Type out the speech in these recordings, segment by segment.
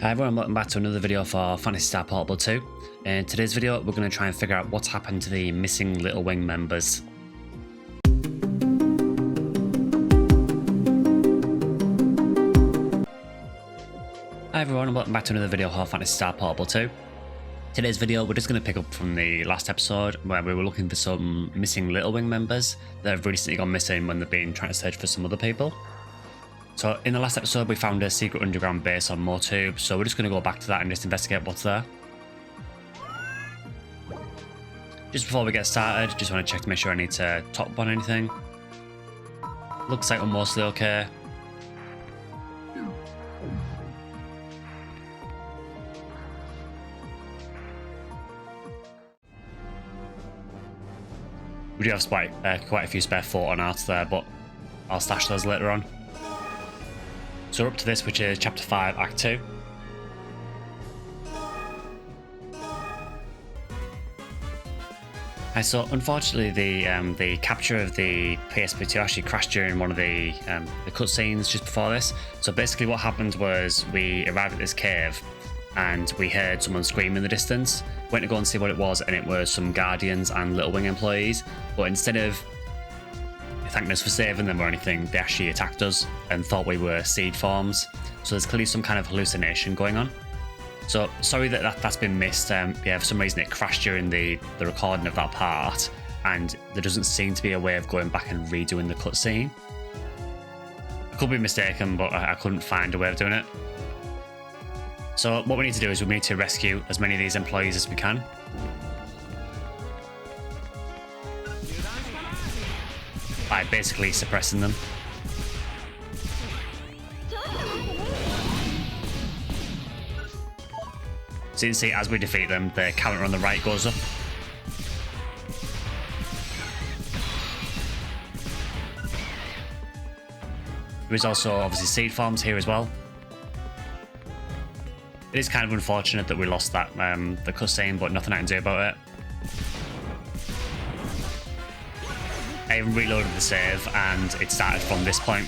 Hi everyone, welcome back to another video for Phantasy Star Portable 2. In today's video, we're going to try and figure out what's happened to the missing Little Wing members. Hi everyone, and welcome back to another video for Phantasy Star Portable 2. Today's video, we're just going to pick up from the last episode where we were looking for some missing Little Wing members that have recently gone missing when they've been trying to search for some other people. So in the last episode we found a secret underground base on Motube, so we're just going to go back to that and just investigate what's there. Just before we get started, just want to check to make sure I need to top up on anything. Looks like we're mostly okay. We do have quite a few spare photon arts there, but I'll stash those later on. So we're up to this, which is Chapter 5, Act 2. So unfortunately, the capture of the PSP2 actually crashed during one of the cutscenes just before this. So basically what happened was we arrived at this cave and we heard someone scream in the distance. Went to go and see what it was, and it was some Guardians and Little Wing employees. But instead of thanking us for saving them or anything, they actually attacked us and thought we were seed forms. So there's clearly some kind of hallucination going on. So sorry that's been missed. Yeah, for some reason it crashed during the recording of that part, and there doesn't seem to be a way of going back and redoing the cutscene. I could be mistaken, but I couldn't find a way of doing it. So what we need to do is we need to rescue as many of these employees as we can. By basically suppressing them. So you can see as we defeat them, the counter on the right goes up. There is also obviously seed farms here as well. It is kind of unfortunate that we lost that the cutscene, but nothing I can do about it. I even reloaded the save and it started from this point.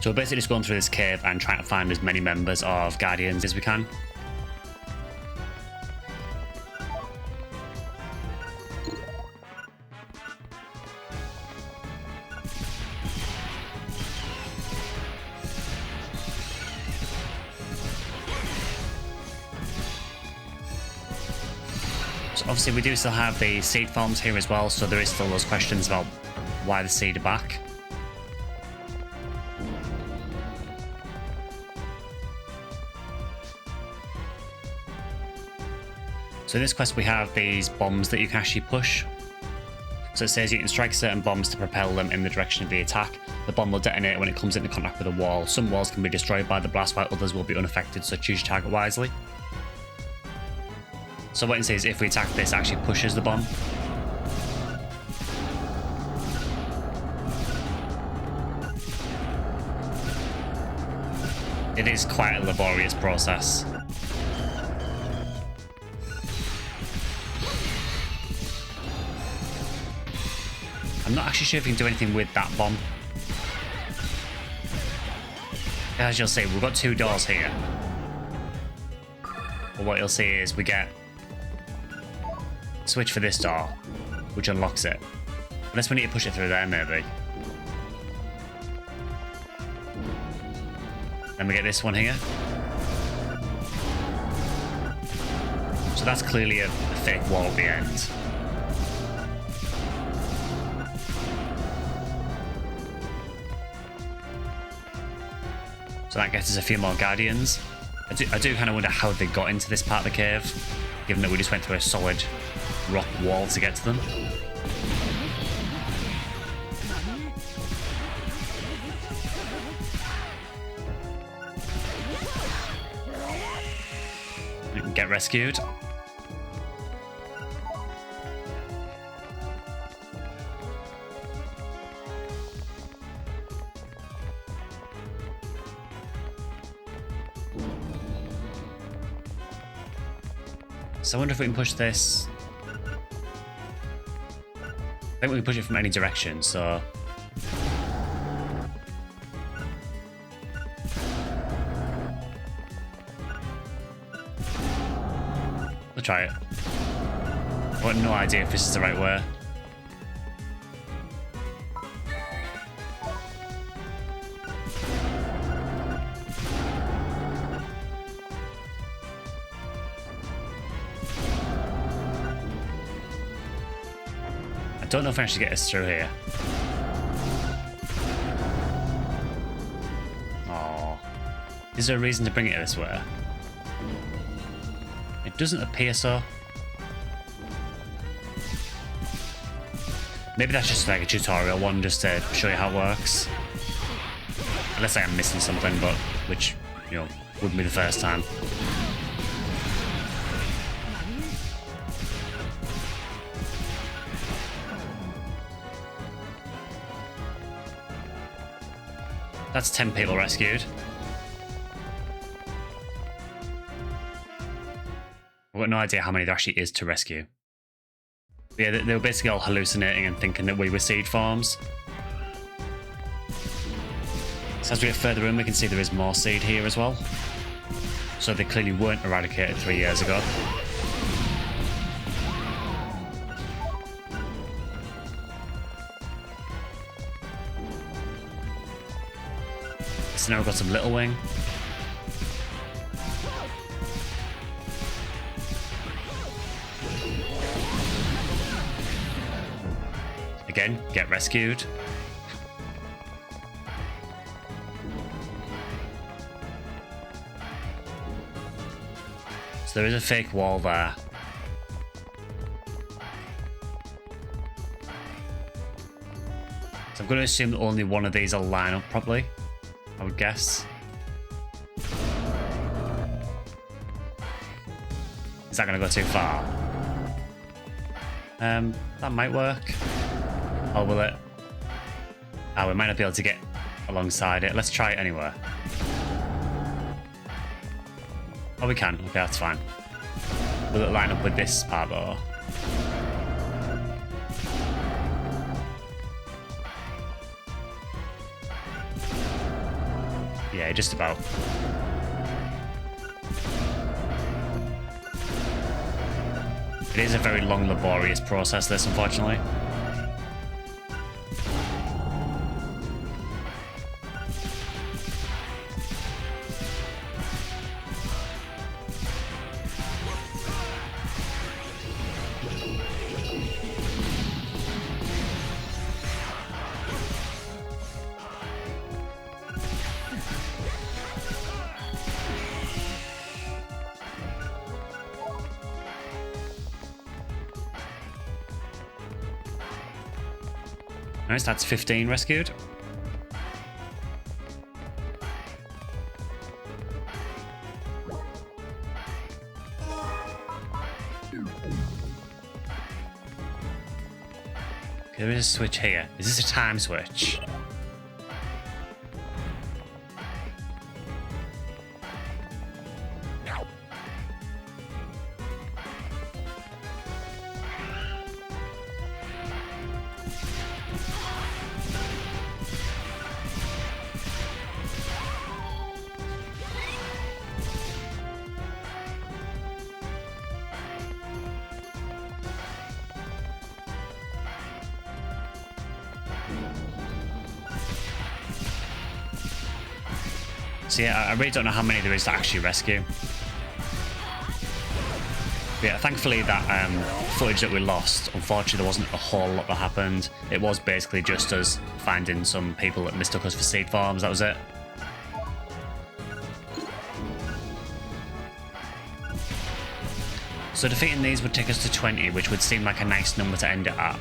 So we're basically just going through this cave and trying to find as many members of Guardians as we can. So obviously we do still have the seed farms here as well, so there is still those questions about why the seed are back. So in this quest we have these bombs that you can actually push. So it says you can strike certain bombs to propel them in the direction of the attack. The bomb will detonate when it comes into contact with a wall. Some walls can be destroyed by the blast while others will be unaffected, so choose your target wisely. So what it says is if we attack this, it actually pushes the bomb. It is quite a laborious process. I'm not actually sure if you can do anything with that bomb. As you'll see, we've got two doors here. But what you'll see is we get a switch for this door, which unlocks it. Unless we need to push it through there, maybe. Then we get this one here. So that's clearly a fake wall at the end. So that gets us a few more Guardians. I do kind of wonder how they got into this part of the cave, given that we just went through a solid rock wall to get to them. We can get rescued. So I wonder if we can push this. I think we can push it from any direction, so... We'll try it. I've got no idea if this is the right way. I don't know if I should get us through here. Oh, is there a reason to bring it this way? It doesn't appear so. Maybe that's just like a tutorial one, just to show you how it works. Unless I am missing something, but which, you know, wouldn't be the first time. That's 10 people rescued. I've got no idea how many there actually is to rescue. But yeah, they were basically all hallucinating and thinking that we were seed farms. So as we get further in, we can see there is more seed here as well. So they clearly weren't eradicated 3 years ago. So now we've got some little wing. Again, get rescued. So there is a fake wall there. So I'm going to assume that only one of these will line up properly, I would guess. Is that going to go too far? That might work. Or will it? Oh, we might not be able to get alongside it. Let's try it anyway. Oh, we can. Okay, that's fine. Will it line up with this part though? Yeah, just about. It is a very long, laborious process, this, unfortunately. Nice, that's 15 rescued. Okay, there is a switch here. Is this a time switch? So yeah, I really don't know how many there is to actually rescue. But yeah, thankfully that footage that we lost, unfortunately there wasn't a whole lot that happened. It was basically just us finding some people that mistook us for seed farms, that was it. So defeating these would take us to 20, which would seem like a nice number to end it at.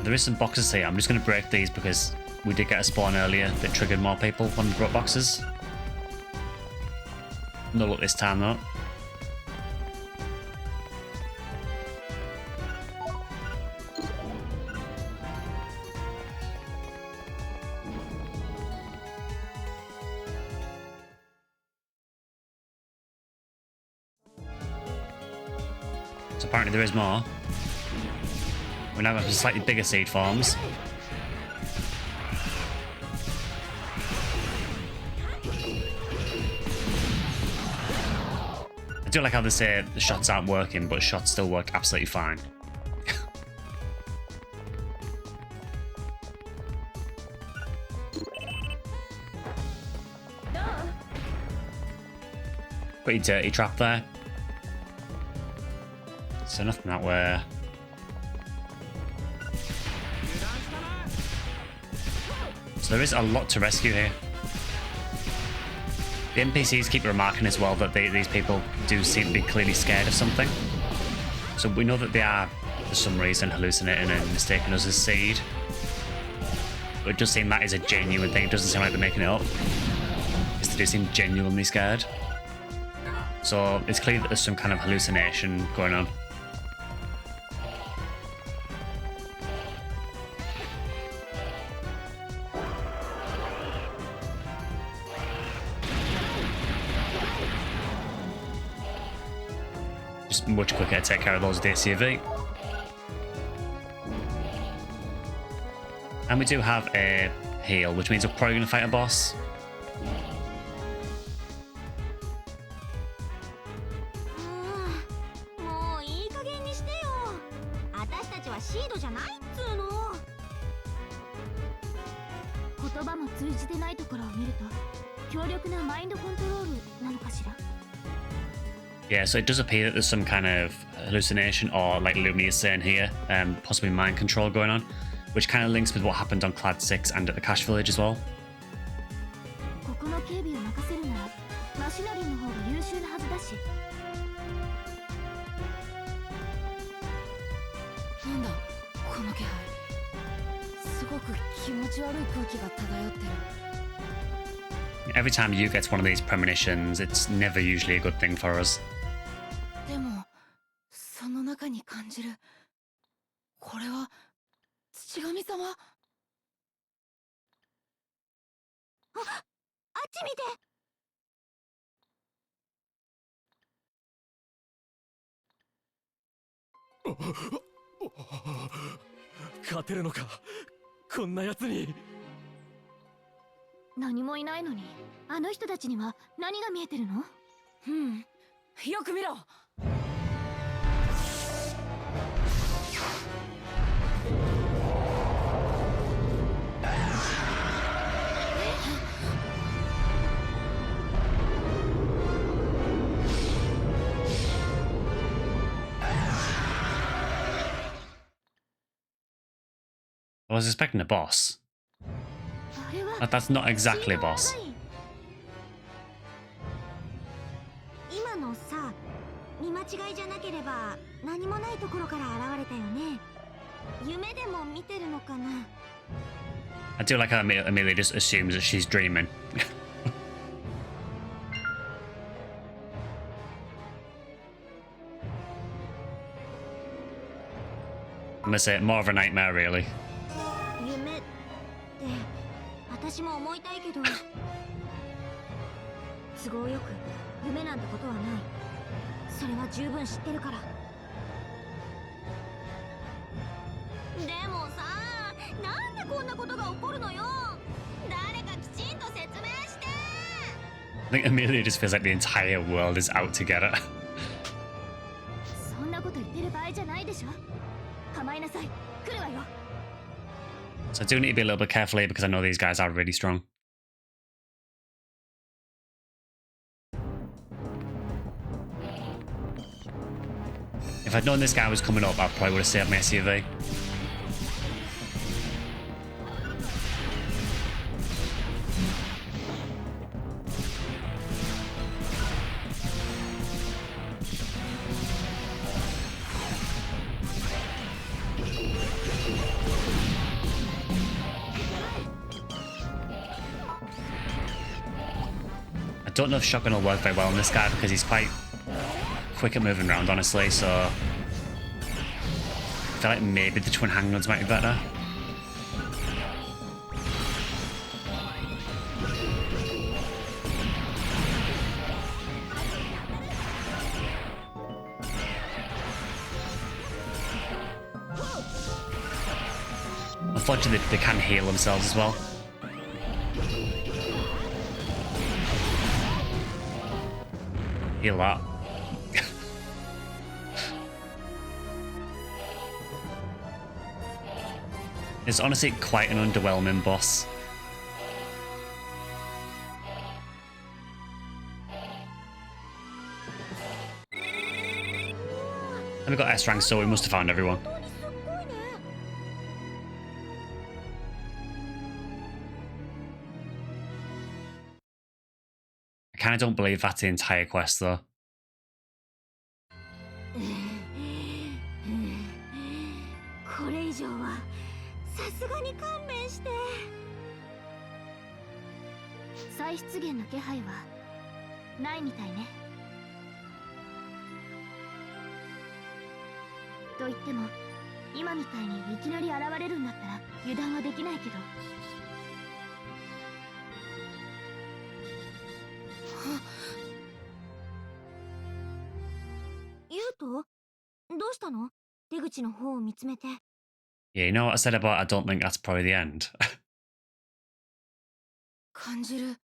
There is some boxes here. I'm just going to break these because we did get a spawn earlier that triggered more people when we brought boxes. No luck this time though. So apparently there is more. We now have slightly bigger seed forms. I do like how they say the shots aren't working, but shots still work absolutely fine. Pretty dirty trap there. So nothing that way. So there is a lot to rescue here. The NPCs keep remarking as well that these people do seem to be clearly scared of something. So we know that they are, for some reason, hallucinating and mistaking us as seed. But it does seem that is a genuine thing. It doesn't seem like they're making it up. They do seem genuinely scared. So it's clear that there's some kind of hallucination going on. Just much quicker to take care of those DCV. And we do have a heal, which means we're probably going to fight a boss. Yeah, so it does appear that there's some kind of hallucination, or like Lumia's saying here, possibly mind control going on, which kind of links with what happened on Clad 6 and at the Cash Village as well. Every time you get one of these premonitions, it's never usually a good thing for us. I was expecting a boss. That's not exactly a boss. I do like how Amelia just assumes that she's dreaming. I'm gonna say more of a nightmare, really. I think Amelia just feels like the entire world is out to get her. So I do need to be a little bit careful here because I know these guys are really strong. If I'd known this guy was coming up, I probably would have saved my SUV. I don't know if shotgun will work very well on this guy because he's quite quick at moving around, honestly, so I feel like maybe the twin handguns might be better. unfortunately, they can heal themselves as well. Heal that. It's honestly quite an underwhelming boss. And we got S rank, so we must have found everyone. I kind of don't believe that's the entire quest, though. Yeah, you know what I said about I don't think that's probably the end. 感じる。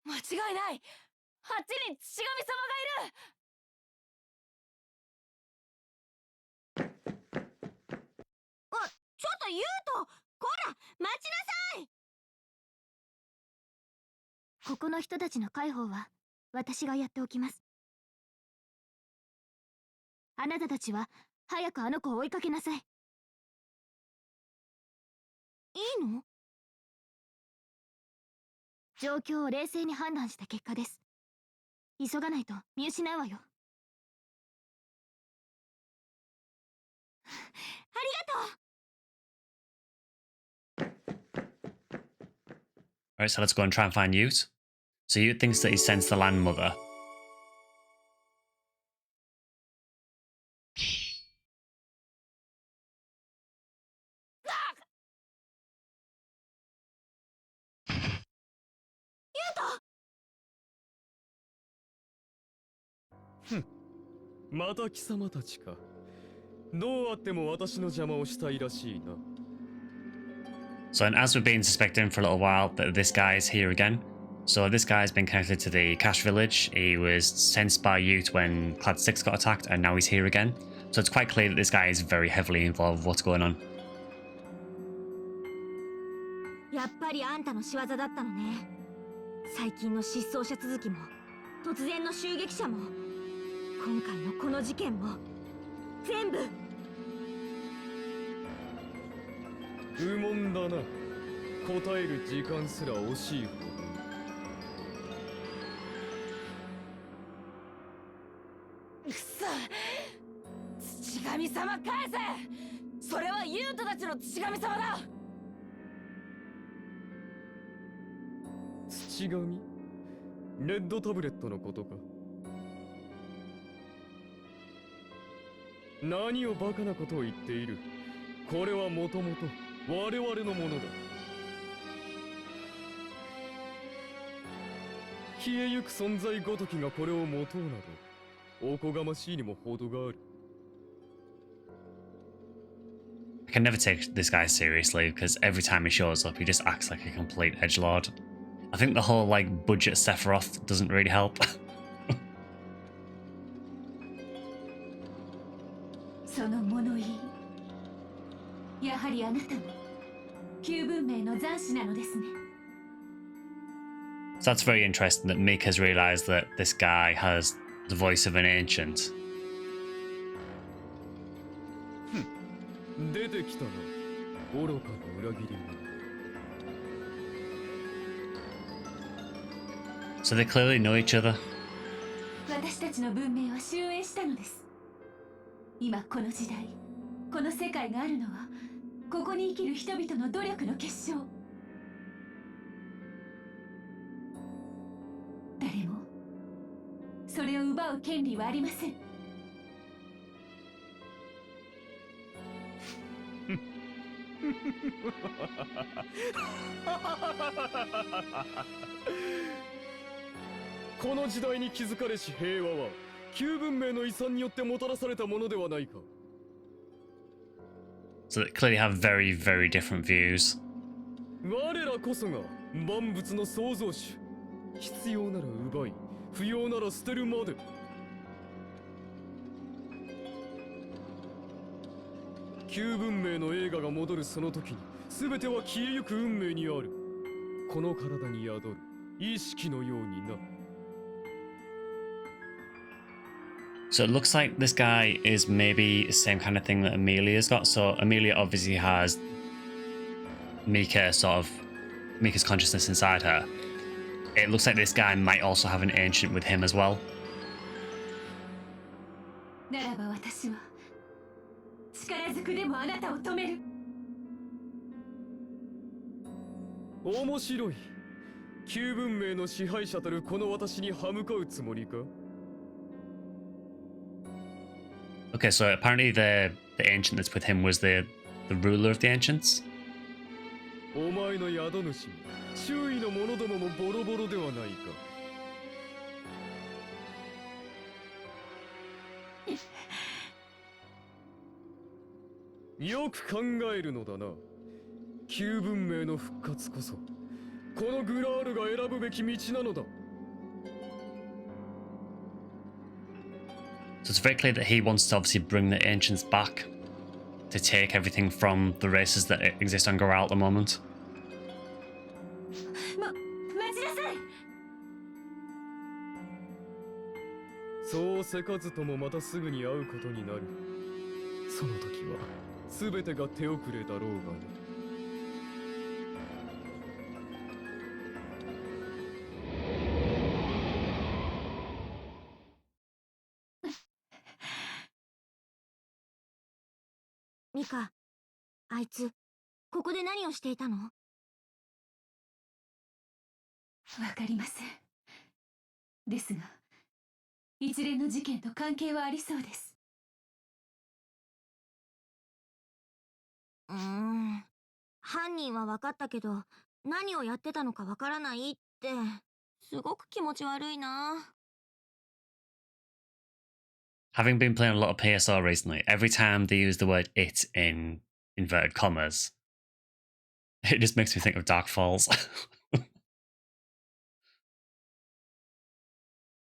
間違いない。あっちに血神様がいる。あ、ちょっとユウト、こら、待ちなさい。ここの人たちの介抱は私がやっておきます。あなたたちは早くあの子を追いかけなさい。いいの？状況を冷静に判断した結果です。急がないと見失うわよ。ありがとう。Alright, so let's go and try and find Ute. So Ute thinks that he sensed the Land Mother. Hm. また貴様たちか。どうあっても私の邪魔をしたいらしいな。 So, and as we've been suspecting for a little while, that this guy is here again. So this guy's been connected to the Cash Village. He was sensed by Ute when Clad 6 got attacked, and now he's here again. So it's quite clear that this guy is very heavily involved with what's going on. やっぱりあんたの仕業だったのね。最近の失踪者続きも、突然の襲撃者も、今回のこの事件も、全部。不問だな。答える時間すら惜しいほど。くそ、土神様返せ。それはユウトたちの土神様だ。土神？レッドタブレットのことか。何をバカなことを言っている。これはもともと我々のものだ。消えゆく存在ごときがこれを持とうなど、おこがましいにも程がある。I can never take this guy seriously because every time he shows up, he just acts like a complete edgelord. I think the whole like budget Sephiroth doesn't really help. その物言い、やはりあなたも旧文明の残滓なのですね。 So that's very interesting that Meek has realized that this guy has the voice of an ancient. 出てきたな、愚かな裏切り者。 So they clearly know each other. 私たちの文明は終焉したのです。今この時代、この世界があるのはここに生きる人々の努力の結晶。誰もそれを奪う権利はありません。この時代に築かれし平和は旧文明の遺産によってもたらされたものではないか。So So they clearly have very, very different views. 我らこそが万物の創造主。必要なら奪い、不要なら捨てるまで。旧文明の映画が戻るその時に、全ては消えゆく運命にある。この体に宿る意識のようにな。So it looks like this guy is maybe the same kind of thing that Amelia's got. So Amelia obviously has Mika's consciousness inside her. It looks like this guy might also have an ancient with him as well. ならば私は力ずくでもあなたを止める。面白い。旧文明の支配者たるこの私に歯向かうつもりか？ Okay, so apparently the ancient that's with him was the ruler of the ancients. お前の宿主も周囲の者どももボロボロではないか。よく考えるのだな。旧文明の復活こそこのグラールが選ぶべき道なのだ。 So it's very clear that he wants to obviously bring the ancients back to take everything from the races that exist on Goral at the moment. 待ちなさい。そうせかずともまたすぐに会うことになる。その時は全てが手遅れだろうがね。 ミカ、あいつここで何をしていたの？わかりません。ですが、一連の事件と関係はありそうです。犯人は分かったけど、何をやってたのか分からないって、すごく気持ち悪いな。 Having been playing a lot of PSR recently, every time they use the word "it" in inverted commas, it just makes me think of Dark Falls.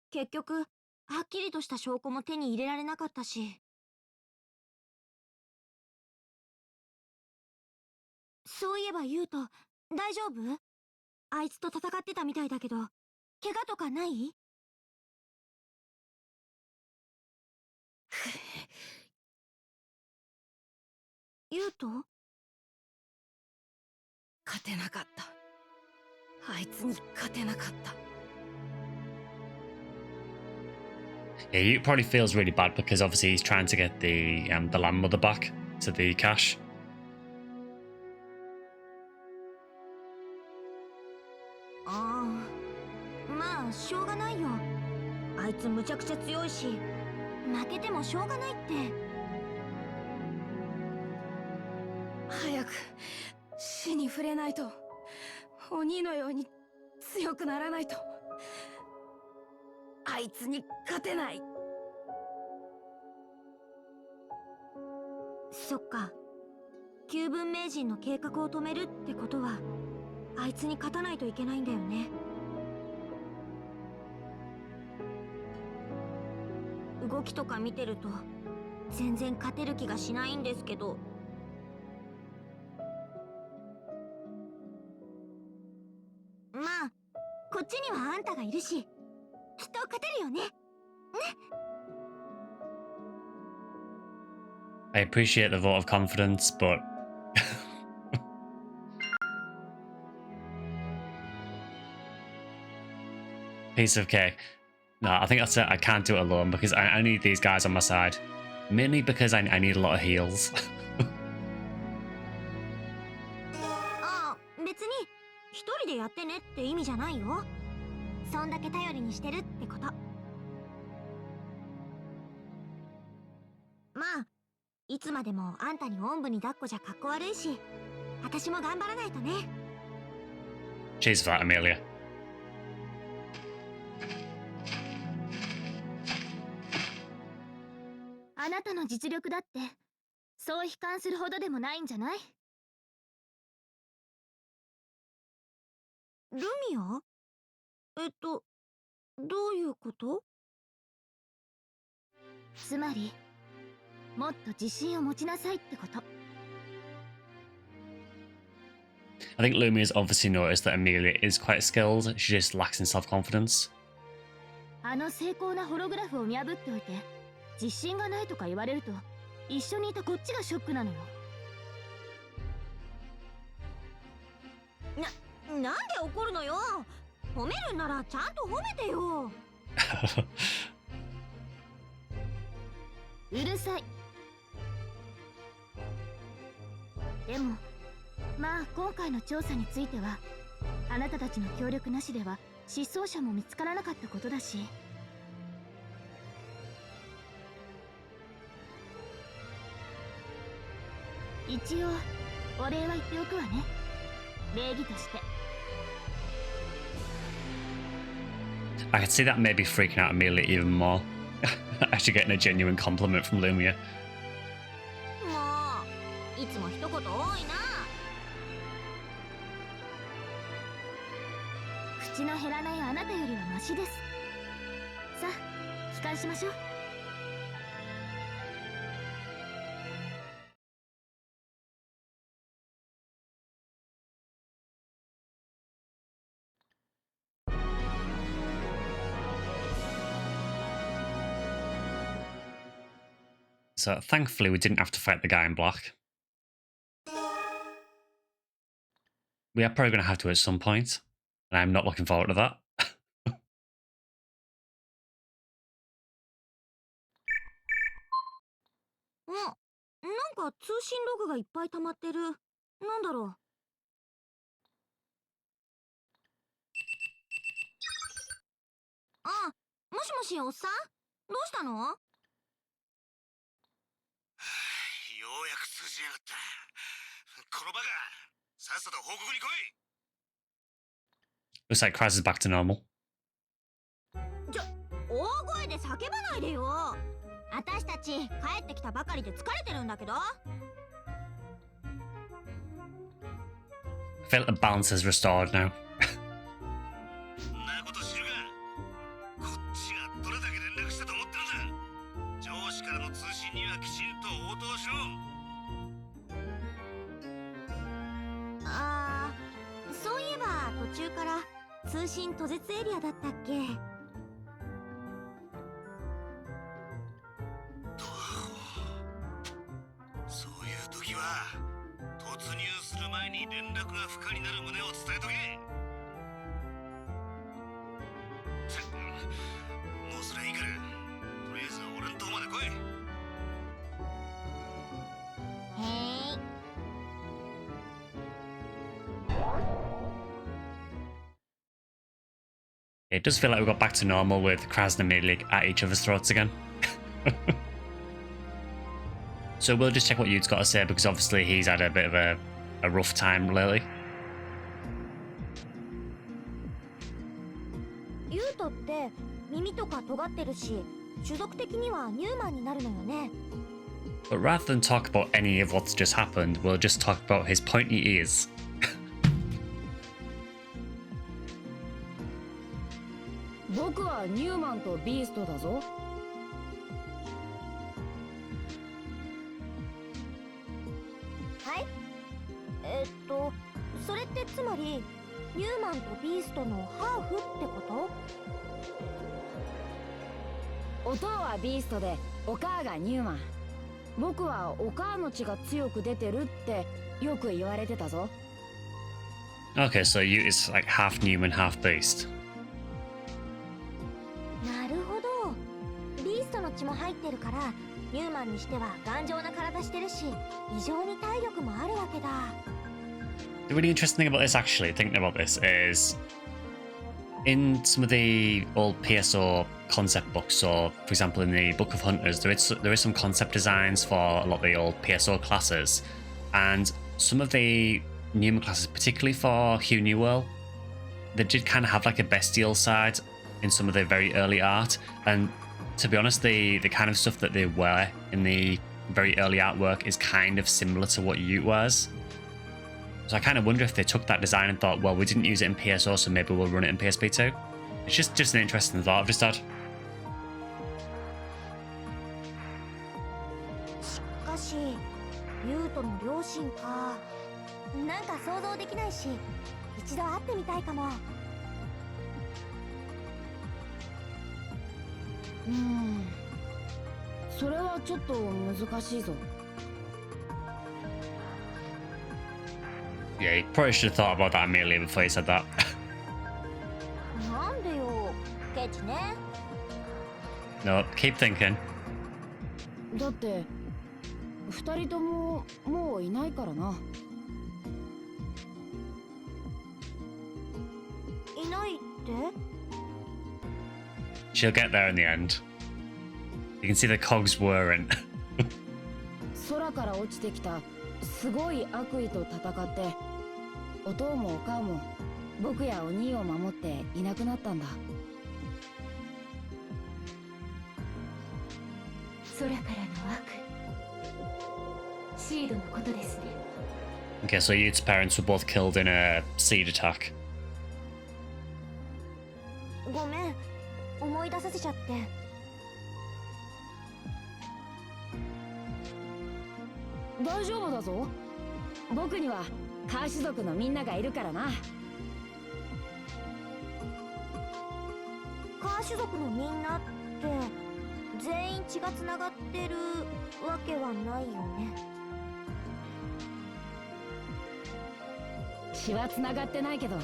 結局、はっきりとした証拠も手に入れられなかったし。そういえばユウト、大丈夫？あいつと戦ってたみたいだけど、怪我とかない？ユウト？勝てなかった。あいつに勝てなかった。 Yeah, he probably feels really bad because obviously he's trying to get the landmother back to the cache. ああ、まあしょうがないよ。あいつむちゃくちゃ強いし、負けてもしょうがないって。早く死に触れないと、鬼のように強くならないと、あいつに勝てない。そっか、旧文明人の計画を止めるってことは、あいつに勝たないといけないんだよね。動きとか見てると全然勝てる気がしないんですけど。まあこっちにはあんたがいるし、きっと勝てるよね。ね。 I appreciate the vote of confidence, but piece of cake. No, I think that's it. I can't do it alone because I need these guys on my side. Mainly because I need a lot of heals. ああ、別に一人でやってねって意味じゃないよ。そんだけ頼りにしてるってこと。まあいつまでもあんたにおんぶに抱っこじゃかっこ悪いし、私も頑張らないとね。 Cheers for that, Amelia. あなたの実力だってそう悲観するほどでもないんじゃない？ルミア？どういうこと？つまり、もっと自信を持ちなさいってこと。I think Lumia's obviously noticed that Amelia is quite skilled. She just lacks in self-confidence. あの精巧なホログラフを見破っておいて、自信がないとか言われると、一緒にいたこっちがショックなのよ。なんで怒るのよ。褒めるんならちゃんと褒めてよ。うるさい。でもまあ今回の調査についてはあなたたちの協力なしでは失踪者も見つからなかったことだし、一応お礼は言っておくわね、礼儀として。I could see that maybe freaking out Amelia even more. Actually getting a genuine compliment from Lumia. もういつも一言多いな。口の減らないあなたよりはマシです。さあ帰還しましょう。So thankfully we didn't have to fight the guy in black. We are probably going to have to at some point, and I'm not looking forward to that. なんか通信ログがいっぱい溜まってる。なんだろう。あ、もしもしおっさん、どうしたの？ようやく通じやがった。このバカ、さっさと報告に来い。 Looks like Kraz is back to normal. 大声で叫ばないでよ。私たち帰ってきたばかりで疲れてるんだけど。I feel like the balance is restored now. なこと知るか。こっちがどれだけ連絡したと思ってるんだ。上司からの通信にはきちんと応答しろ。そういえば途中から通信途絶エリアだったっけ？そういう時は突入する前に連絡が不可になる旨を伝えとけ。もうそれいいから、とりあえず俺んとこまで来い。へい。It does feel like we got back to normal with Kraz and Amelia at each other's throats again. So we'll just check what Yude's got to say, because obviously he's had a bit of a rough time lately. ユートって耳とか尖ってるし、種族的にはニューマンになるのよね。But rather than talk about any of what's just happened, we'll just talk about his pointy ears. 僕はニューマンとビーストだぞ。はい。それってつまりニューマンとビーストのハーフってこと？お父はビーストでお母がニューマン。僕はお母の血が強く出てるってよく言われてたぞ。Okay, so Yute is like half Newman, half Beast. なるほど。ビーストの血も入ってるからニューマンにしては頑丈な体してるし、異常に体力もあるわけだ。The really interesting thing about this, actually, thinking about this, is in some of the old PSO concept books, so for example in the Book of Hunters, there is some concept designs for a lot of the old PSO classes, and some of the Newman classes, particularly for Hugh Newell, they did kind of have like a bestial side in some of the very early art, and to be honest, the kind of stuff that they wear in the very early artwork is kind of similar to what Ute was. So I kind of wonder if they took that design and thought, well, we didn't use it in PSO, so maybe we'll run it in PSP too. It's just an interesting thought I've just had. しかしユウトの両親か。なんか想像できないし、一度会ってみたいかも。それはちょっと難しいぞ。Yeah, you probably should have thought about that immediately before you said that. なんでよ、ケチね。No, keep thinking. だって二人とももういないからな。いないって？ She'll get there in the end. You can see the cogs whirring. 空から落ちてきたすごい悪意と戦って、お父もお母も僕やお兄を守っていなくなったんだ。空からの悪。シードのことですね。 Okay, so Yute's parents were both killed in a seed attack. ごめん、思い出させちゃって。大丈夫だぞ。僕にはカー種族のみんながいるからな。カー種族のみんなって全員血がつながってるわけはないよね。血はつながってないけど、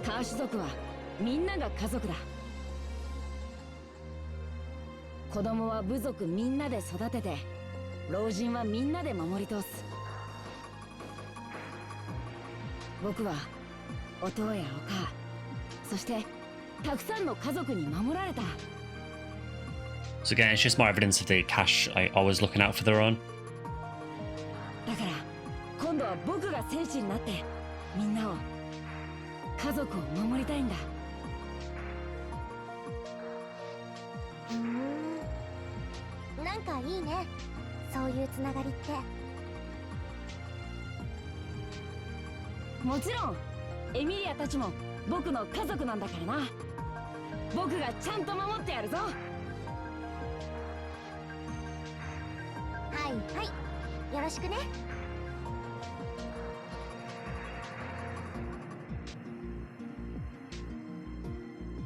カー種族はみんなが家族だ。子供は部族みんなで育てて、老人はみんなで守り通す。僕はお父やお母、そしてたくさんの家族に守られた。 So again, it's just more evidence of the cash like, always looking out for their own. だから今度は僕が戦士になってみんなを、家族を守りたいんだ。なんかいいね、そういうつながりって。もちろんエミリアたちも僕の家族なんだからな。僕がちゃんと守ってやるぞ。はいはい、よろしくね。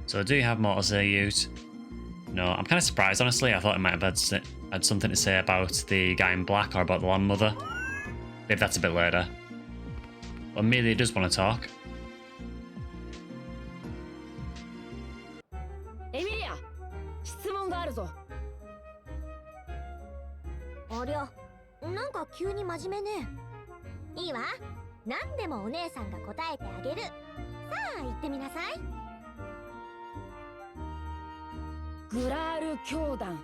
So do you have more to say, Ute? No, I'm kind of surprised, honestly. I thought it might have had something to say about the guy in black or about the landmother. Maybe that's a bit later. But Amelia does want to talk. エミリア、質問があるぞ。ありゃ、なんか急に真面目ね。いいわ、何でもお姉さんが答えてあげる。さあ言ってみなさい。グラール教団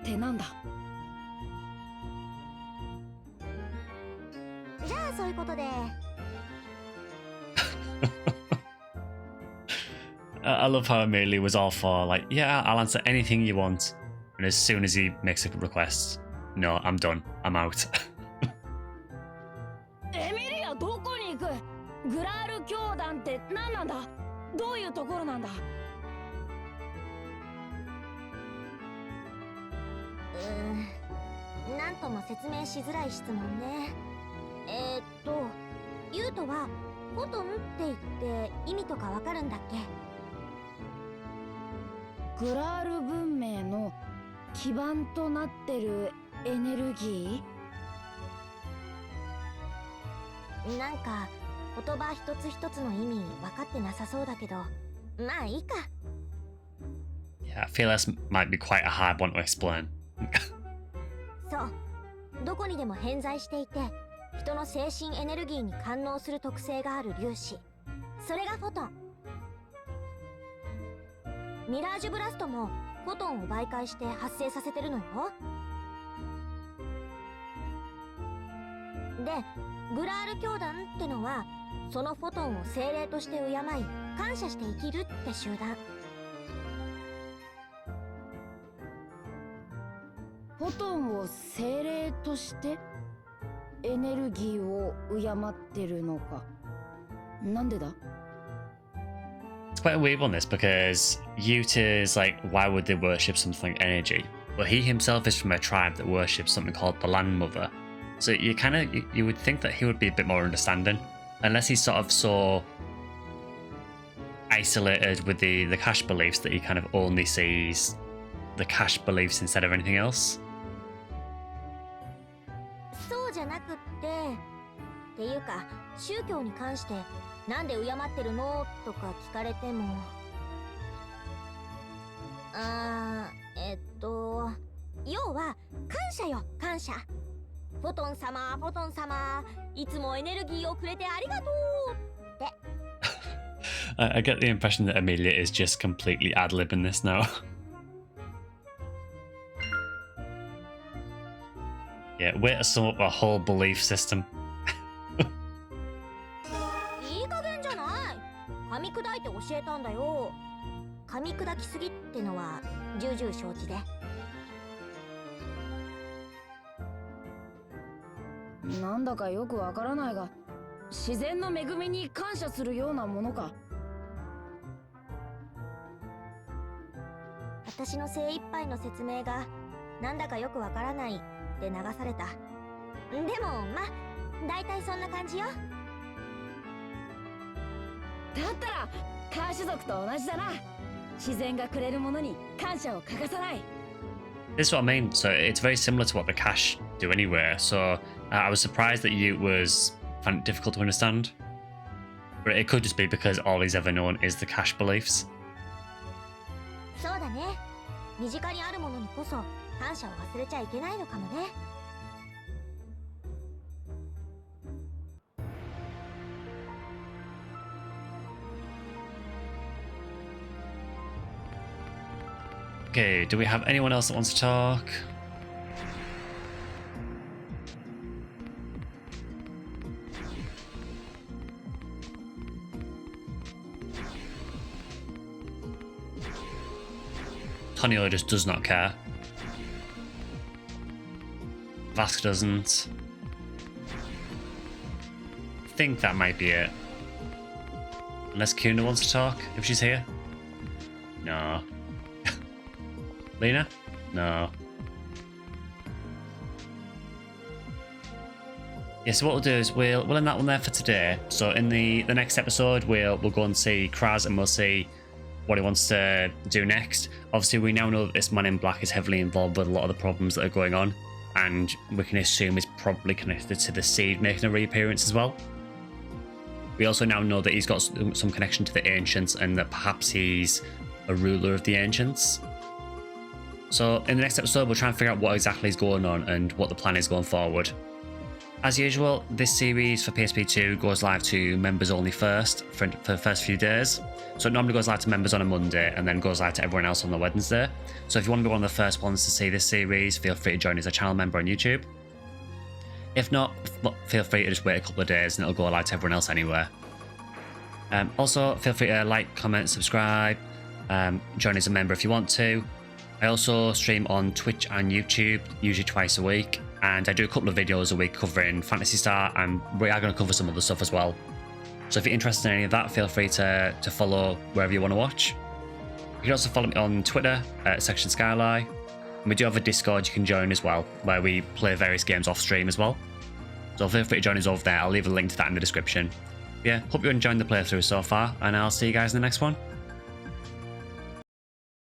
ってなんだ？じゃあそういうことで。I love how Amelia was all for, like, yeah, I'll answer anything you want. And as soon as he makes a request, no, I'm done. I'm out. エミリア、どこに行く？グラール教団って何なんだ？どういうところなんだ？なんとも説明しづらい質問ね。ユウトはフォトンって言って意味とかわかるんだっけ？グラール文明の基盤となってるエネルギー？なんか言葉一つ一つの意味分かってなさそうだけど、まあいいか。Yeah, I feel this might be quite a hard one to explain. そう、どこにでも偏在していて、人の精神エネルギーに感応する特性がある粒子、それがフォトン。ミラージュブラストもフォトンを媒介して発生させてるのよ。で、グラール教団ってのはそのフォトンを精霊として敬い感謝して生きるって集団。フォトンを精霊としてエネルギーを敬ってるのか。なんでだ？ It's quite a weird one, this, because Yuta is like, why would they worship something like energy? But he himself is from a tribe that worships something called the Land Mother. So you would think that he would be a bit more understanding, unless he's sort of so isolated with the cash beliefs that he kind of only sees the cash beliefs instead of anything else. そうじゃなくっていうか宗教に関してなんで敬ってるのとか聞かれても要は感謝よ感謝。フォトン様いつもエネルギーをくれてありがとうって。I get the impression that Amelia is just completely ad-libbing this now. Yeah, way to sum up a whole belief system. いい加減じゃない。噛み砕いて教えたんだよ。噛み砕きすぎってのは重々承知で。なんだかよくわからないが、自然の恵みに感謝するようなものか。私の精一杯の説明がなんだかよくわからないって流された。でもまあだいたいそんな感じよ。だったらカーシュ族と同じだな。自然がくれるものに感謝を欠かさない。This is what I mean. So it's very similar to what the cash do anyway. So I was surprised that you found it difficult to understand. But it could just be because all he's ever known is the cash beliefs. そうだね。身近にあるものにこそ感謝を忘れちゃいけないのかもね。Okay, do we have anyone else that wants to talk? Tonio just does not care. Vask doesn't. I think that might be it. Unless Kuna wants to talk, if she's here. No. Lena? No. Yeah, so what we'll do is we'll end that one there for today. So in the next episode, we'll go and see Kraz and we'll see what he wants to do next. Obviously, we now know that this man in black is heavily involved with a lot of the problems that are going on, and we can assume he's probably connected to the Seed making a reappearance as well. We also now know that he's got some connection to the Ancients and that perhaps he's a ruler of the Ancients. So in the next episode, we'll try and figure out what exactly is going on and what the plan is going forward. As usual, this series for PSP2 goes live to members only first for the first few days. So it normally goes live to members on a Monday and then goes live to everyone else on the Wednesday. So if you want to be one of the first ones to see this series, feel free to join as a channel member on YouTube. If not, feel free to just wait a couple of days and it'll go live to everyone else anyway. Also, feel free to like, comment, subscribe, join as a member if you want to. I also stream on Twitch and YouTube, usually twice a week, and I do a couple of videos a week covering Phantasy Star, and we are going to cover some other stuff as well. So if you're interested in any of that, feel free to follow wherever you want to watch. You can also follow me on Twitter at Section Skyline, and we do have a Discord you can join as well, where we play various games off stream as well. So feel free to join us over there. I'll leave a link to that in the description. Yeah, hope you're enjoying the playthrough so far, and I'll see you guys in the next one.